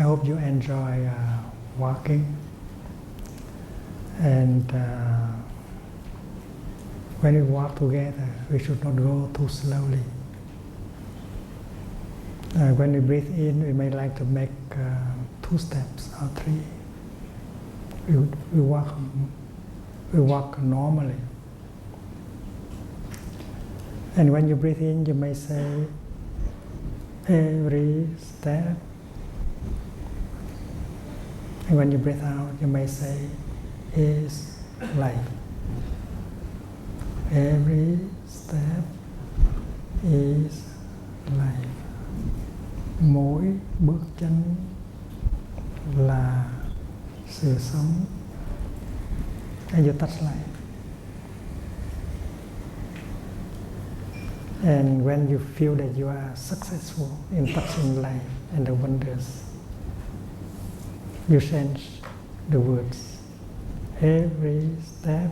I hope you enjoy walking. And when we walk together, we should not go too slowly. When we breathe in, we may like to make 2 steps or 3. We walk normally. And when you breathe in, you may say, every step. And when you breathe out, you may say, is life. Every step is life. Mỗi bước chân là sự sống. And you touch life. And when you feel that you are successful in touching life and the wonders, you change the words. Every step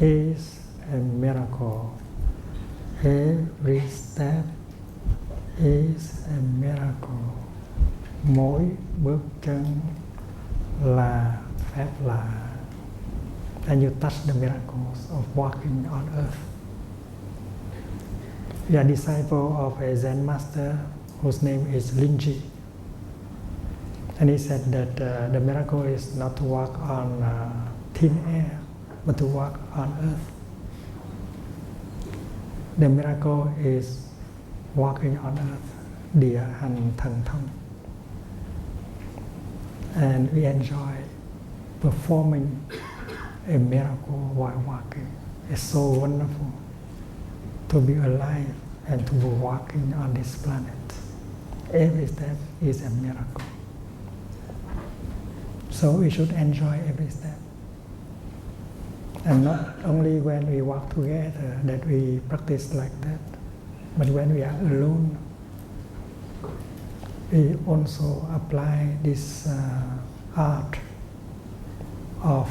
is a miracle. Every step is a miracle. Mỗi bước chân là phép lạ. And you touch the miracles of walking on earth. We are a disciple of a Zen master whose name is Linji. And he said that the miracle is not to walk on thin air, but to walk on earth. The miracle is walking on earth, địa hành thần thông. And we enjoy performing a miracle while walking. It's so wonderful to be alive and to be walking on this planet. Every step is a miracle. So we should enjoy every step. And not only when we walk together that we practice like that, but when we are alone, we also apply this art of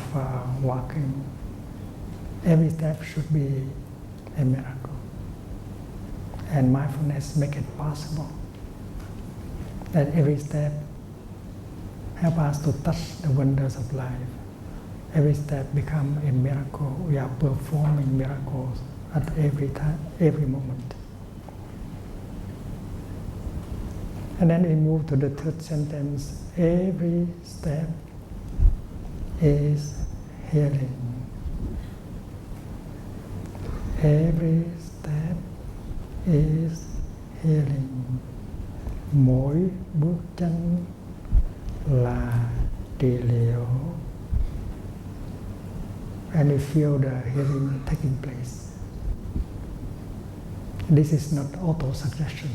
walking. Every step should be a miracle. And mindfulness make it possible that every step help us to touch the wonders of life. Every step become a miracle. We are performing miracles at every time, every moment. And then we move to the 3rd sentence. Every step is healing. Every step is healing. Mỗi bước chân là trị liệu. And we feel the healing taking place. This is not auto-suggestion.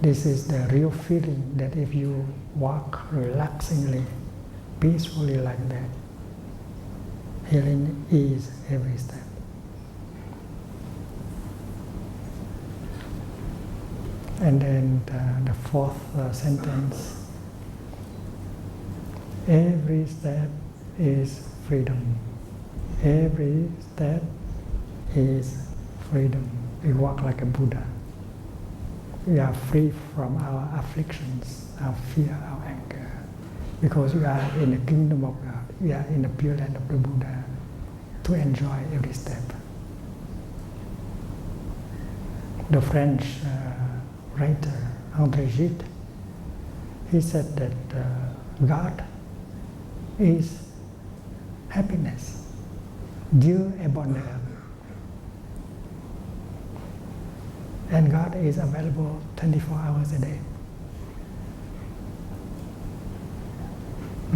This is the real feeling that if you walk relaxingly, peacefully like that, healing is every step. And then the 4th sentence. Every step is freedom. Every step is freedom. We walk like a Buddha. We are free from our afflictions, our fear, our anger, because we are in the kingdom of God. We are in the pure land of the Buddha to enjoy every step. The French writer André Gide, he said that God is happiness. Dieu est bonheur. And God is available 24 hours a day.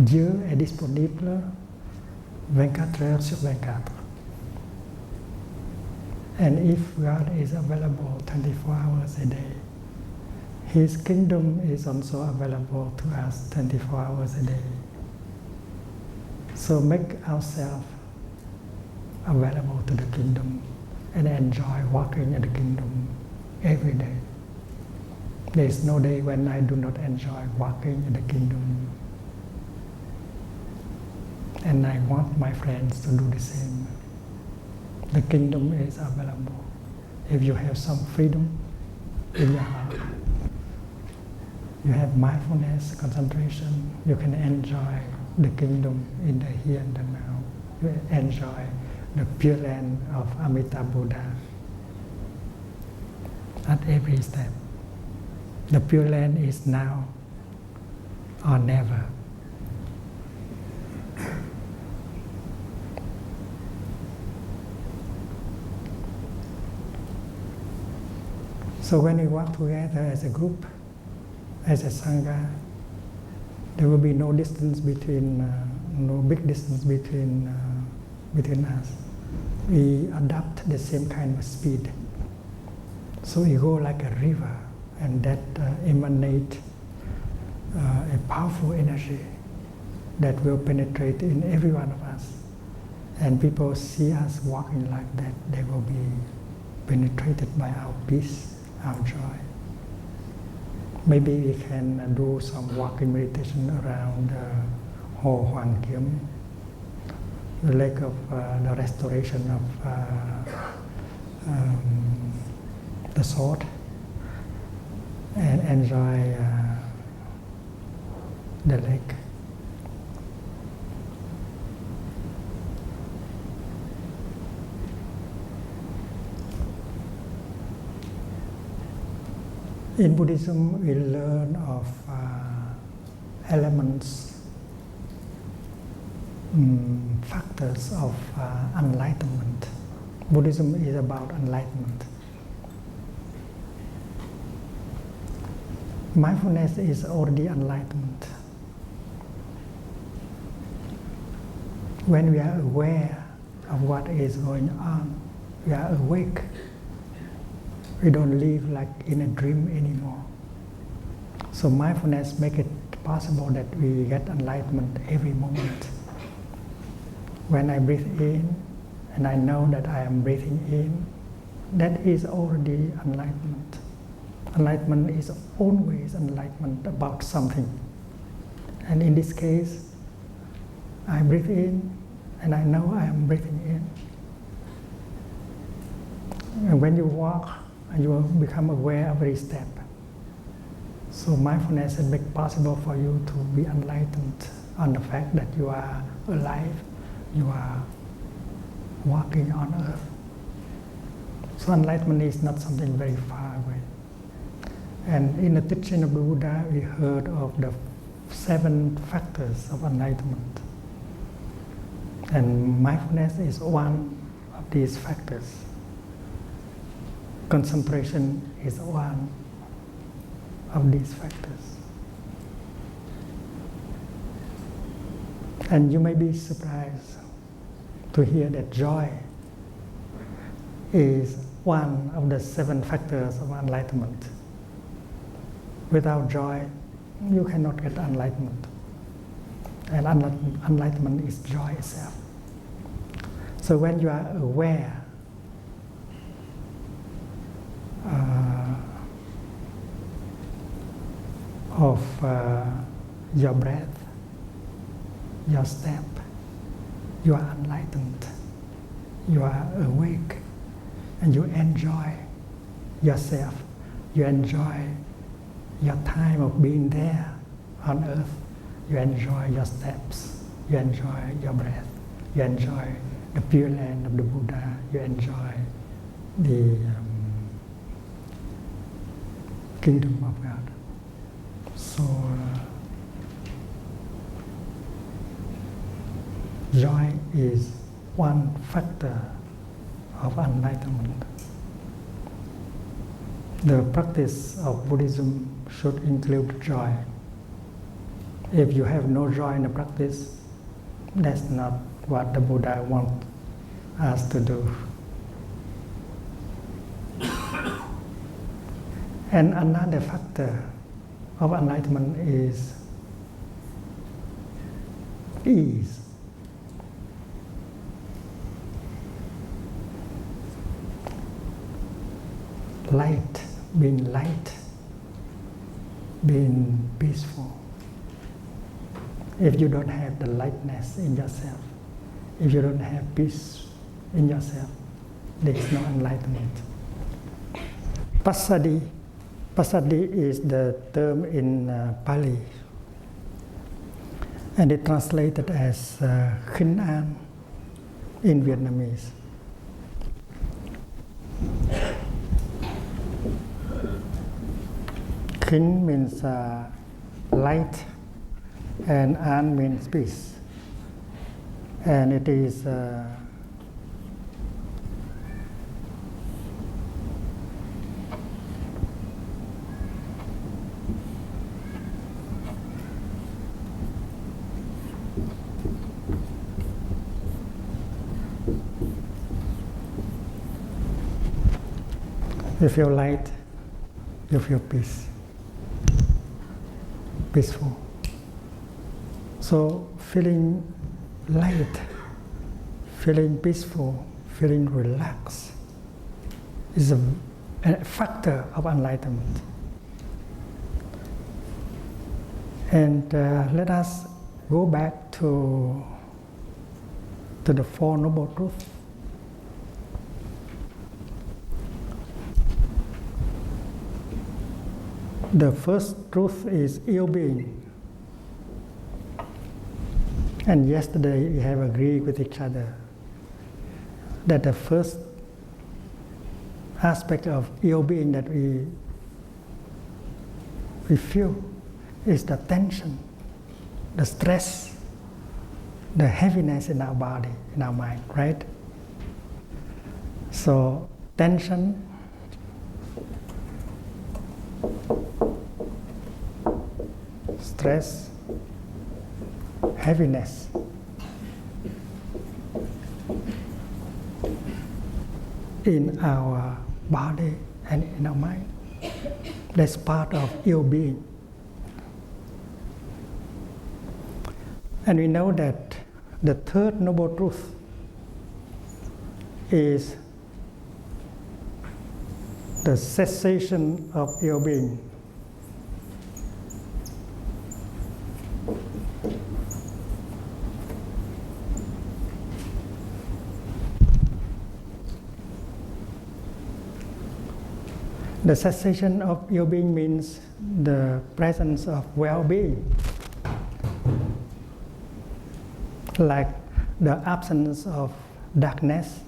Dieu est disponible 24 heures sur 24. And if God is available 24 hours a day, His kingdom is also available to us 24 hours a day. So make ourselves available to the kingdom and enjoy walking in the kingdom every day. There is no day when I do not enjoy walking in the kingdom. And I want my friends to do the same. The kingdom is available if you have some freedom in your heart. you have mindfulness, concentration, you can enjoy the kingdom in the here and the now. You enjoy the pure land of Amitabha Buddha at every step. The pure land is now or never. So when we work together as a group, as a Sangha, there will be no distance between, no big distance between us. We adopt the same kind of speed. So we go like a river, and that emanate a powerful energy that will penetrate in every one of us. And people see us walking like that, they will be penetrated by our peace, our joy. Maybe we can do some walking meditation around Ho Hoàng Kiếm, the lake of the restoration of the sword, and enjoy the lake. In Buddhism, we learn of elements, factors of enlightenment. Buddhism is about enlightenment. Mindfulness is already enlightenment. When we are aware of what is going on, we are awake. We don't live like in a dream anymore. So mindfulness makes it possible that we get enlightenment every moment. When I breathe in, and I know that I am breathing in, that is already enlightenment. Enlightenment is always enlightenment about something. And in this case, I breathe in, and I know I am breathing in. And when you walk, and you will become aware of every step. So mindfulness will make possible for you to be enlightened on the fact that you are alive, you are walking on earth. So enlightenment is not something very far away. And in the teaching of the Buddha, we heard of the 7 factors of enlightenment. And mindfulness is one of these factors. Concentration is one of these factors. And you may be surprised to hear that joy is one of the 7 factors of enlightenment. Without joy, you cannot get enlightenment. And enlightenment is joy itself. So when you are aware of your breath, your step, you are enlightened, you are awake, and you enjoy yourself, you enjoy your time of being there on earth, you enjoy your steps, you enjoy your breath, you enjoy the pure land of the Buddha, you enjoy the kingdom of God. So joy is one factor of enlightenment. The practice of Buddhism should include joy. If you have no joy in the practice, that's not what the Buddha wants us to do. And another factor of enlightenment is ease. Light, being peaceful. If you don't have the lightness in yourself, if you don't have peace in yourself, there is no enlightenment. Passaddhi Passaddhi is the term in Pali, and it translated as Khinh An in Vietnamese. Khinh means light, and An means peace. And it is you feel light, you feel peace, peaceful. So feeling light, feeling peaceful, feeling relaxed is a factor of enlightenment. And let us go back to the Four Noble Truths. The first truth is ill-being. And yesterday we have agreed with each other that the first aspect of ill-being that we feel is the tension, the stress, the heaviness in our body, in our mind, right? So tension, stress, heaviness. In our body and in our mind. That's part of ill-being. And we know that the third noble truth is the cessation of ill-being. The cessation of ill-being means the presence of well-being, like the absence of darkness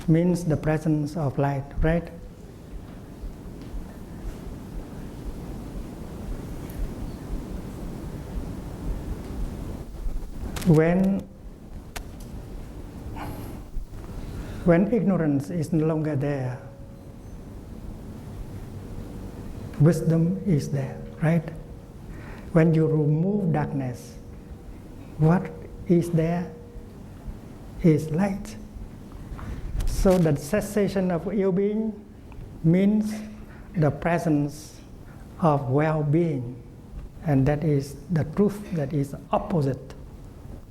means the presence of light, right? When ignorance is no longer there, wisdom is there, right? When you remove darkness, what is there is light. So the cessation of ill-being means the presence of well-being, and that is the truth that is opposite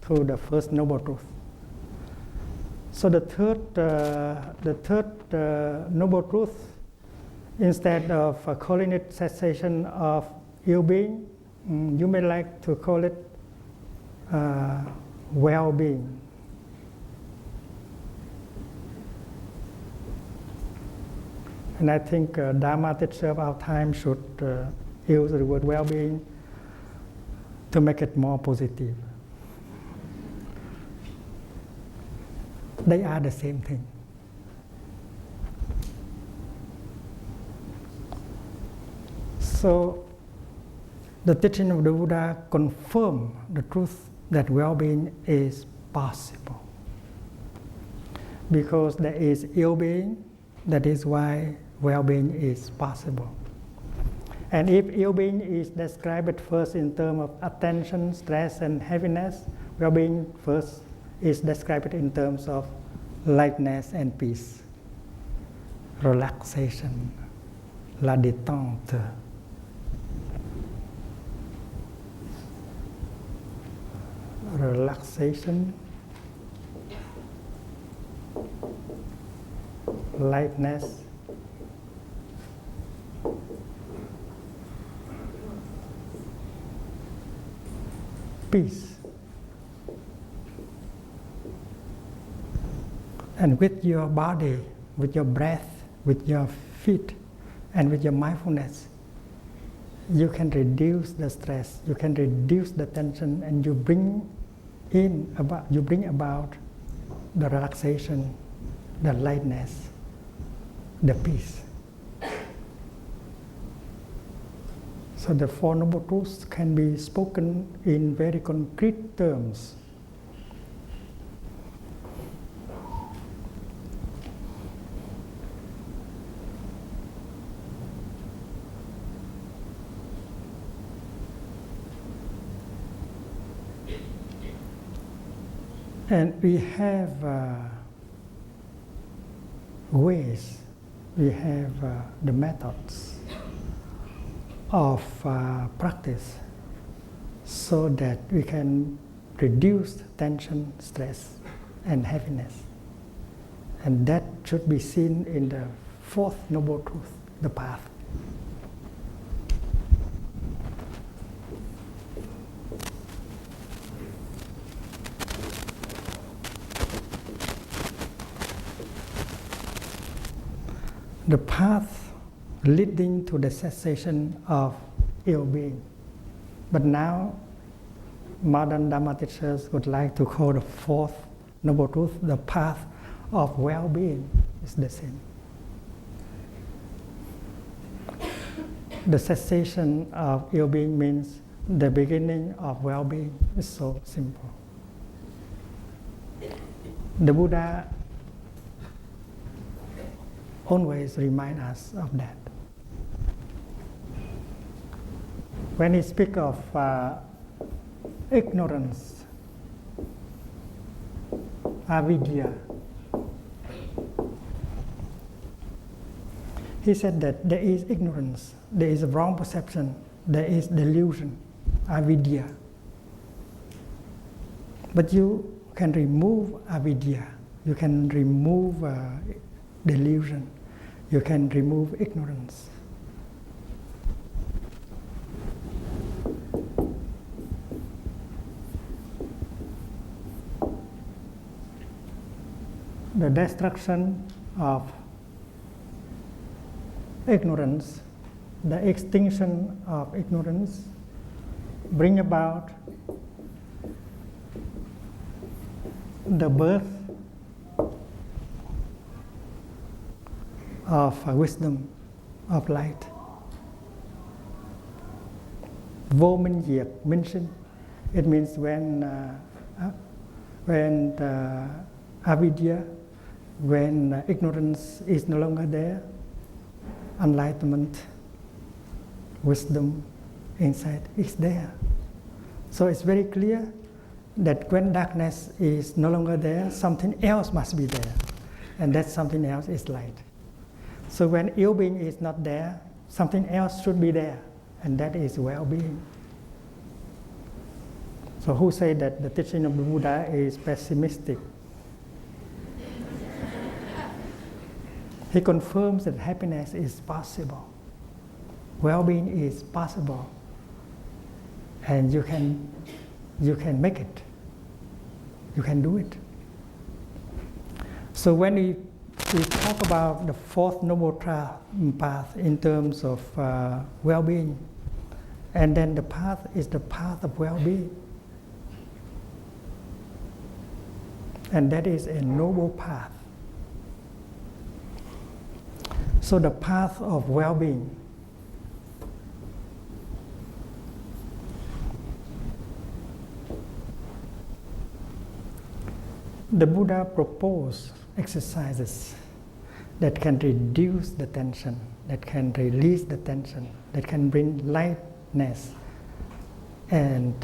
to the first noble truth. So the third noble truth, instead of calling it cessation of ill-being, you may like to call it well-being. And I think Dharma teacher of our time should use the word well-being to make it more positive. They are the same thing. So the teaching of the Buddha confirms the truth that well-being is possible. Because there is ill-being, that is why well-being is possible. And if ill-being is described first in terms of attention, stress, and heaviness, well-being first is described in terms of lightness and peace, relaxation, la détente. Relaxation, lightness, peace. And with your body, with your breath, with your feet, and with your mindfulness, you can reduce the stress, you can reduce the tension, and you bring about the relaxation, the lightness, the peace. So the Four Noble Truths can be spoken in very concrete terms. And we have ways, we have the methods of practice so that we can reduce tension, stress, and heaviness. And that should be seen in the Fourth Noble Truth, the path. The path leading to the cessation of ill-being. But now, modern Dharma teachers would like to call the Fourth Noble Truth the path of well-being. It's the same. The cessation of ill-being means the beginning of well-being. It's so simple. The Buddha always remind us of that. When he speaks of ignorance, avidya, he said that there is ignorance, there is a wrong perception, there is delusion, avidya. But you can remove avidya, you can remove delusion, you can remove ignorance. The destruction of ignorance, the extinction of ignorance, bring about the birth of wisdom, of light. Vô minh diệt, minh sinh. It means when the avidya, when ignorance is no longer there, enlightenment, wisdom, insight is there. So it's very clear that when darkness is no longer there, something else must be there, and that something else is light. So when ill-being is not there, something else should be there, and that is well-being. So who say that the teaching of the Buddha is pessimistic? He confirms that happiness is possible, well-being is possible, and you can make it, you can do it. So when we talk about the Fourth Noble Path in terms of well-being, and then the path is the path of well-being, and that is a noble path. So the path of well-being, the Buddha proposed exercises that can reduce the tension, that can release the tension, that can bring lightness and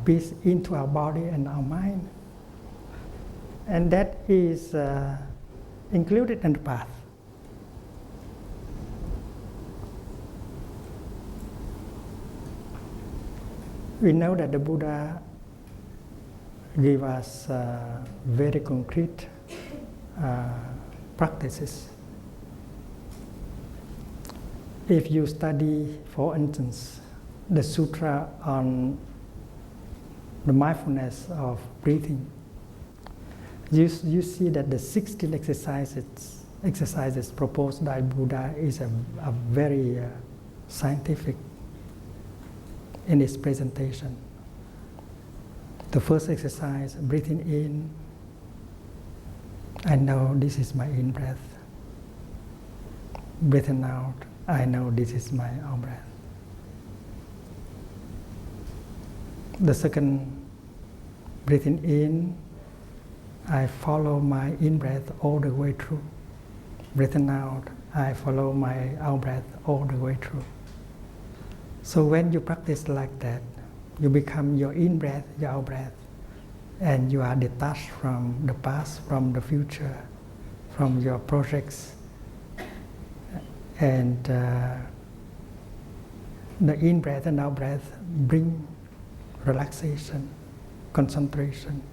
peace into our body and our mind. And that is included in the path. We know that the Buddha gave us very concrete practices. If you study, for instance, the sutra on the mindfulness of breathing, you see that the 16 exercises proposed by Buddha is a very scientific in this presentation. The first exercise, breathing in, I know this is my in breath. Breathing out, I know this is my out breath. The second, breathing in, I follow my in breath all the way through. Breathing out, I follow my out breath all the way through. So when you practice like that, you become your in breath, your out breath, and you are detached from the past, from the future, from your projects. And the in breath and out breath bring relaxation, concentration,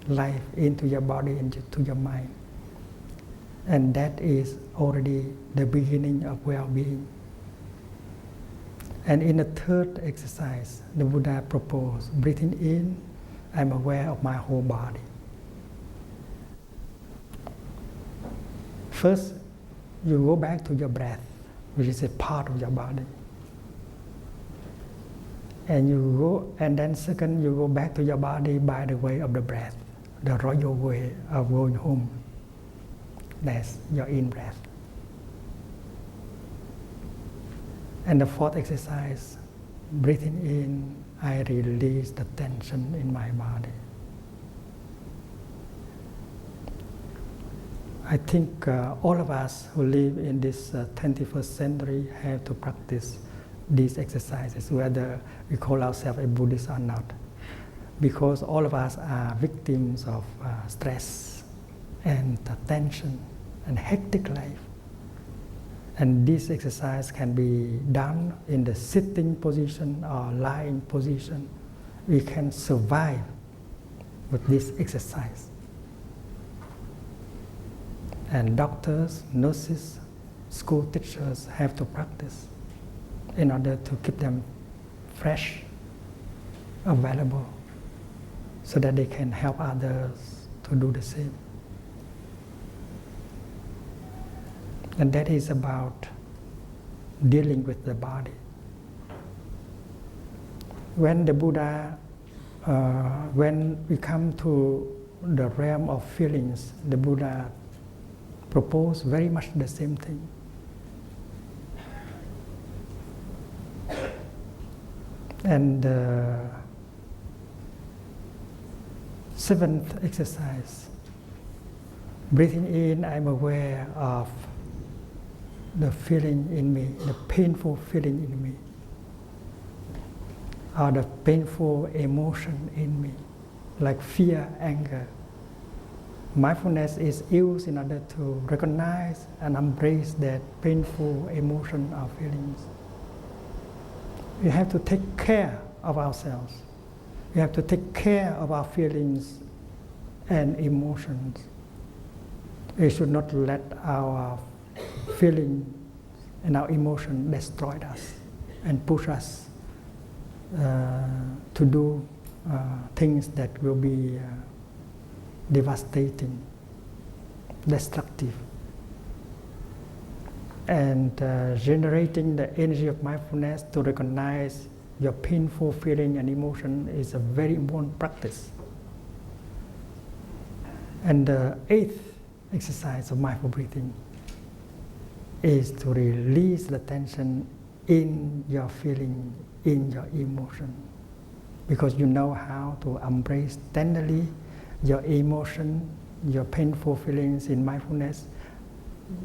life into your body and to your mind. And that is already the beginning of well-being. And in the third exercise, the Buddha proposed, breathing in, I'm aware of my whole body. First, you go back to your breath, which is a part of your body. And then second, you go back to your body by the way of the breath, the royal way of going home. That's your in-breath. And the fourth exercise, breathing in, I release the tension in my body. I think all of us who live in this 21st century have to practice these exercises, whether we call ourselves a Buddhist or not, because all of us are victims of stress and tension and hectic life. And this exercise can be done in the sitting position or lying position. We can survive with this exercise. And doctors, nurses, school teachers have to practice in order to keep them fresh, available, so that they can help others to do the same. And that is about dealing with the body. When the Buddha, when we come to the realm of feelings, the Buddha proposed very much the same thing. And the seventh exercise, breathing in, I'm aware of the feeling in me, the painful feeling in me, or the painful emotion in me, like fear, anger. Mindfulness is used in order to recognize and embrace that painful emotion or feelings. We have to take care of ourselves. We have to take care of our feelings and emotions. We should not let our feeling and our emotion destroy us and push us to do things that will be devastating, destructive. And generating the energy of mindfulness to recognize your painful feeling and emotion is a very important practice. And the eighth exercise of mindful breathing is to release the tension in your feeling, in your emotion. Because you know how to embrace tenderly your emotion, your painful feelings in mindfulness.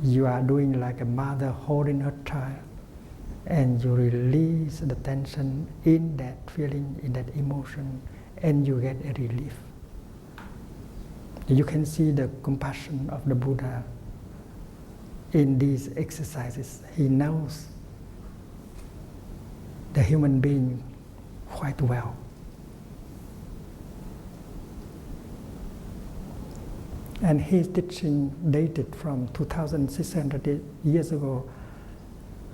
You are doing like a mother holding her child, and you release the tension in that feeling, in that emotion, and you get a relief. You can see the compassion of the Buddha in these exercises. He knows the human being quite well. And his teaching, dated from 2,600 years ago,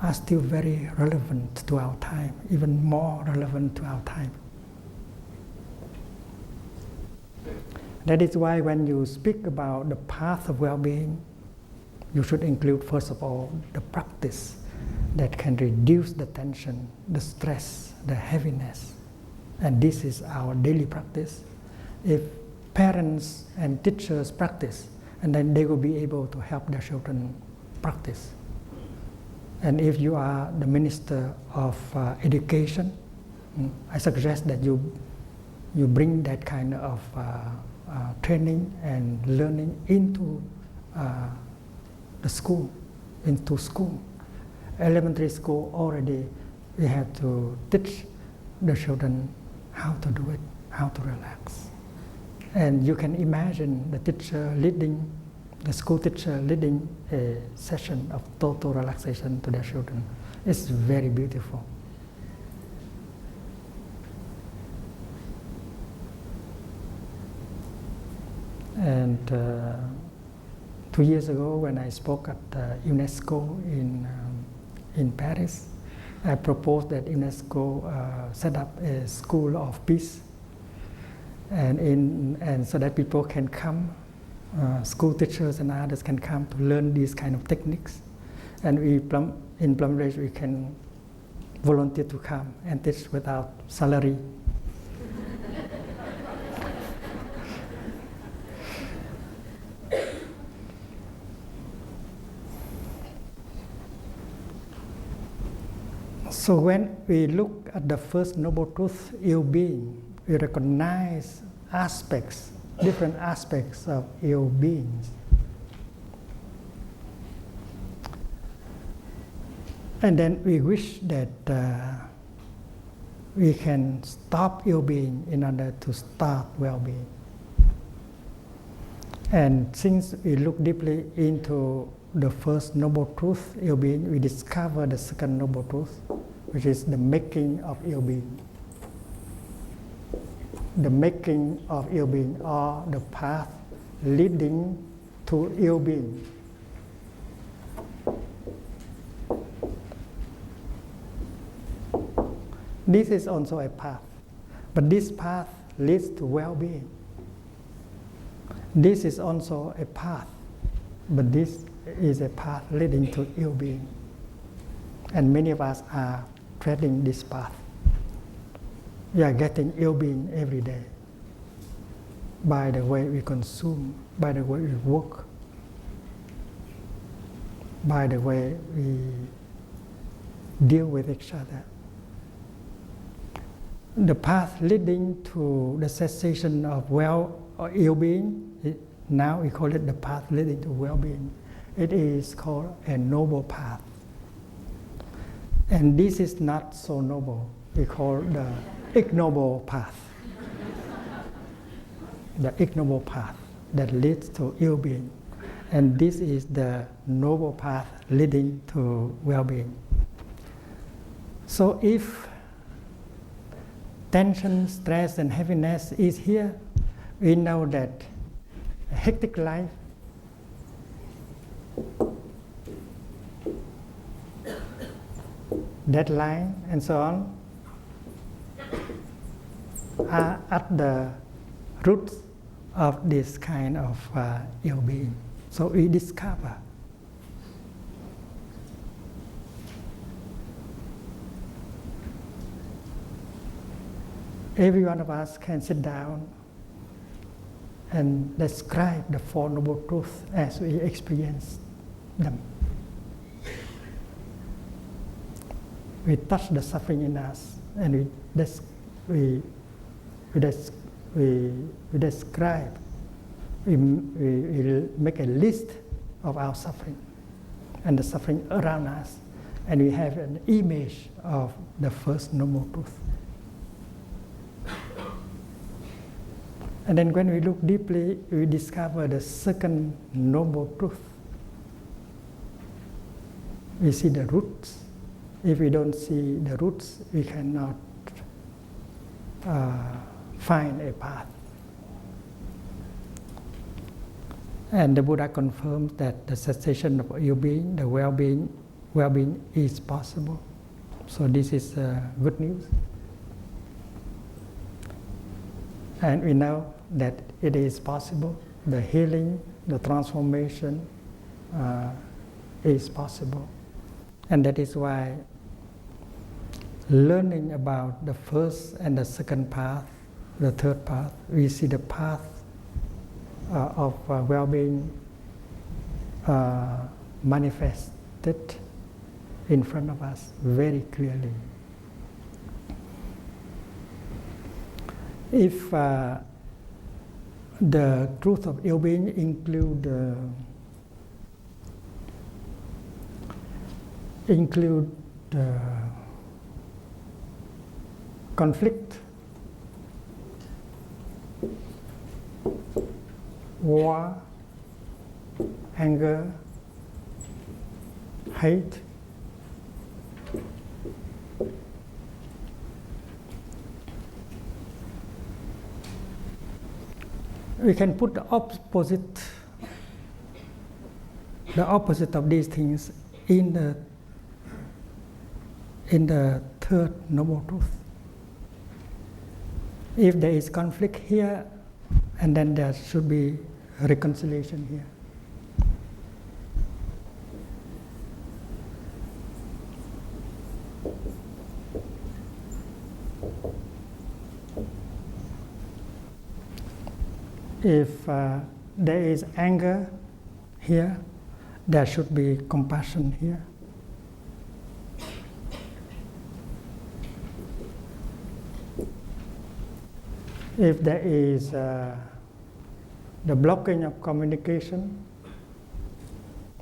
are still very relevant to our time, even more relevant to our time. That is why when you speak about the path of well-being, you should include, first of all, the practice that can reduce the tension, the stress, the heaviness. And this is our daily practice. If parents and teachers practice, and then they will be able to help their children practice. And if you are the minister of education, I suggest that you bring that kind of training and learning into the school, into school. Elementary school already, we have to teach the children how to do it, how to relax. And you can imagine the teacher leading, the school teacher leading a session of total relaxation to their children. It's very beautiful. And 2 years ago, when I spoke at UNESCO in Paris, I proposed that UNESCO set up a school of peace, and so that people can come, school teachers and others can come to learn these kind of techniques, and in Plum Ridge we can volunteer to come and teach without salary. So when we look at the first noble truth, ill being, we recognize aspects, different aspects of ill beings. And then we wish that we can stop ill being in order to start well-being. And since we look deeply into the first noble truth, ill being, we discover the second noble truth, which is the making of ill being. The making of ill being, or the path leading to ill being. This is also a path, but this path leads to well-being. This is also a path, but this is a path leading to ill-being. And many of us are treading this path. We are getting ill-being every day by the way we consume, by the way we work, by the way we deal with each other. The path leading to the cessation of ill-being, now we call it the path leading to well-being. It is called a noble path. And this is not so noble. We call the ignoble path. The ignoble path that leads to ill-being. And this is the noble path leading to well-being. So if tension, stress, and heaviness is here, we know that a hectic life, deadline, and so on, are at the roots of this kind of ill-being. So we discover every one of us can sit down and describe the Four Noble Truths as we experience them. We touch the suffering in us, and we describe, we make a list of our suffering and the suffering around us, and we have an image of the First Noble Truth. And then when we look deeply, we discover the Second Noble Truth. We see the roots. If we don't see the roots, we cannot find a path. And the Buddha confirms that the cessation of ill-being, the well-being is possible. So this is good news. And we know that it is possible. The healing, the transformation is possible. And that is why learning about the first and the second path, the third path, we see the path of well-being manifested in front of us very clearly. If the truth of well-being include conflict, war, anger, hate, we can put the opposite of these things in the third noble truth. If there is conflict here, and then there should be reconciliation here. If there is anger here, there should be compassion here. If there is the blocking of communication,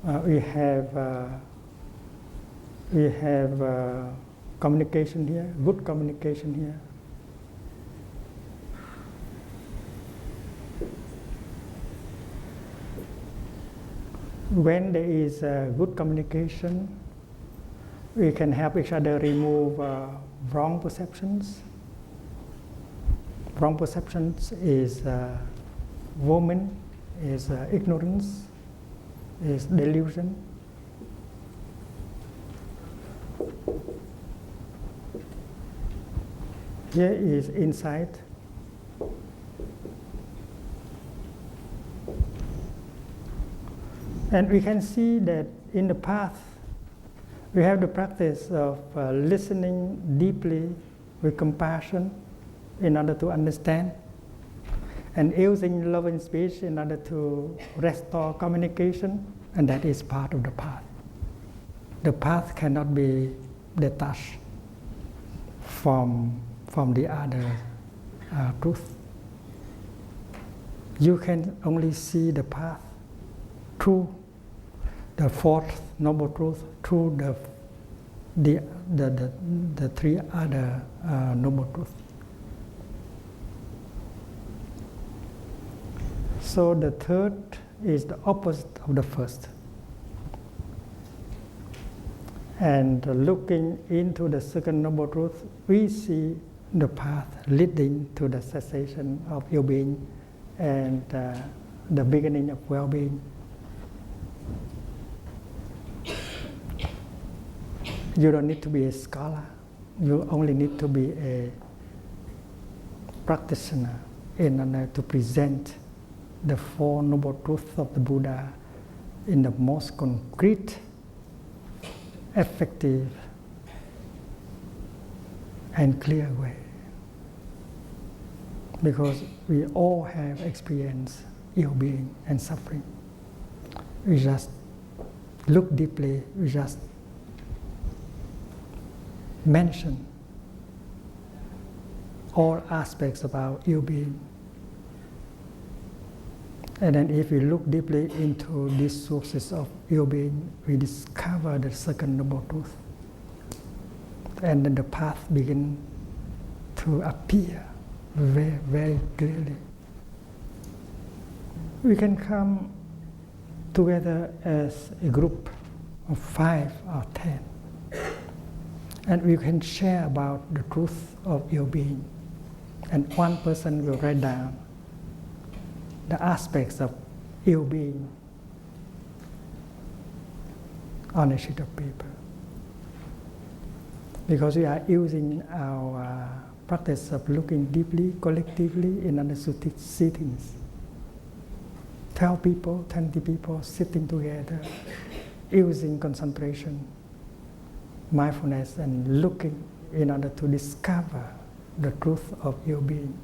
we have communication here, good communication here. When there is good communication, we can help each other remove wrong perceptions. Wrong perceptions is woman, is ignorance, is delusion. Here is insight. And we can see that in the path, we have the practice of listening deeply with compassion in order to understand, and using loving speech in order to restore communication, and that is part of the path. The path cannot be detached from the other truth. You can only see the path through the fourth noble truth, through the three other noble truths. So the third is the opposite of the first. And looking into the second noble truth, we see the path leading to the cessation of ill-being and the beginning of well-being. You don't need to be a scholar. You only need to be a practitioner in order to present the Four Noble Truths of the Buddha in the most concrete, effective, and clear way. Because we all have experienced ill-being and suffering. We just look deeply, we just mention all aspects of our ill-being. And then if we look deeply into these sources of ill-being, we discover the second noble truth. And then the path begins to appear very, very clearly. We can come together as a group of 5 or 10, and we can share about the truth of ill-being. And one person will write down the aspects of ill-being on a sheet of paper. Because we are using our practice of looking deeply, collectively, in order to see things. 12 people, 20 people sitting together, using concentration, mindfulness and looking in order to discover the truth of your being.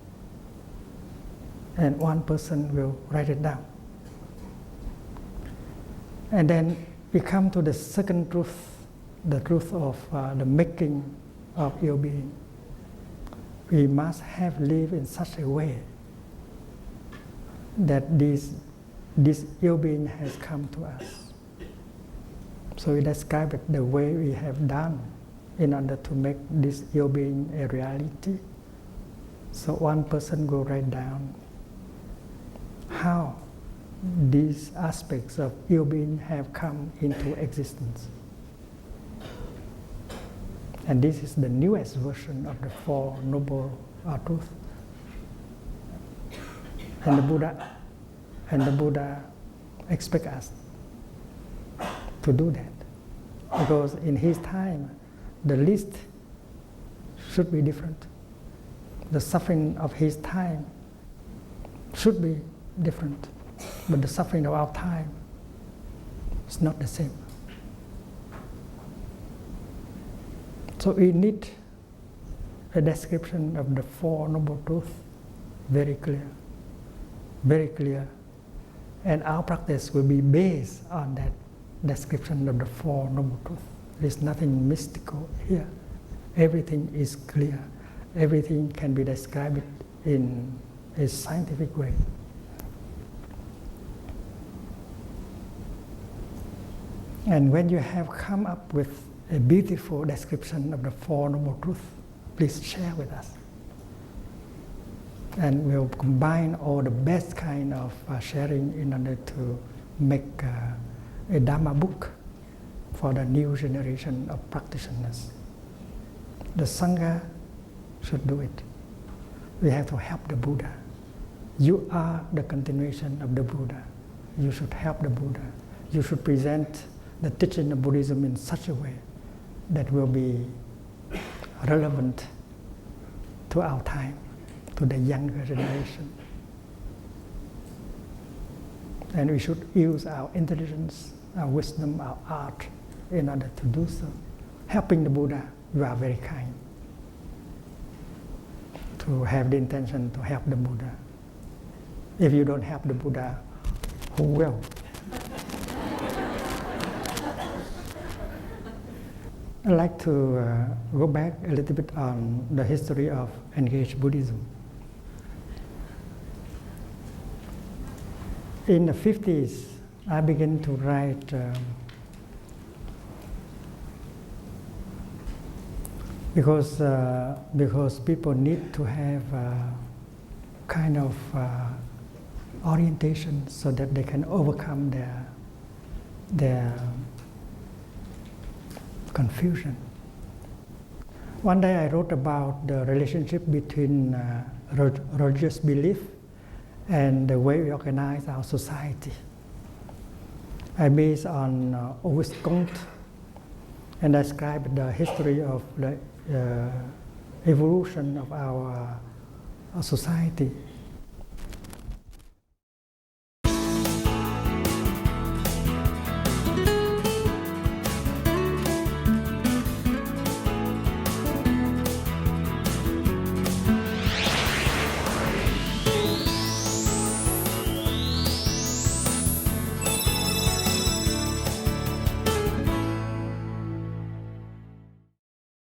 And one person will write it down. And then we come to the second truth, the truth of the making of your being. We must have lived in such a way that this your being has come to us. So we describe it the way we have done in order to make this your being a reality. So one person will write down how these aspects of your being have come into existence. And this is the newest version of the Four Noble Truths. And the Buddha expects us to do that. Because in his time, the list should be different. The suffering of his time should be different. But the suffering of our time is not the same. So we need a description of the Four Noble Truths, very clear, very clear. And our practice will be based on that description of the Four Noble Truths. There is nothing mystical here. Everything is clear. Everything can be described in a scientific way. And when you have come up with a beautiful description of the Four Noble Truths, please share with us. And we'll combine all the best kind of sharing in order to make a Dharma book for the new generation of practitioners. The Sangha should do it. We have to help the Buddha. You are the continuation of the Buddha. You should help the Buddha. You should present the teaching of Buddhism in such a way that will be relevant to our time, to the younger generation. And we should use our intelligence, our wisdom, our art in order to do so. Helping the Buddha, you are very kind. To have the intention to help the Buddha. If you don't help the Buddha, who will? I'd like to go back a little bit on the history of engaged Buddhism. In the 50s, I began to write because people need to have kind of orientation so that they can overcome their confusion. One day I wrote about the relationship between religious belief and the way we organize our society. I based on Auguste Comte and described the history of the evolution of our society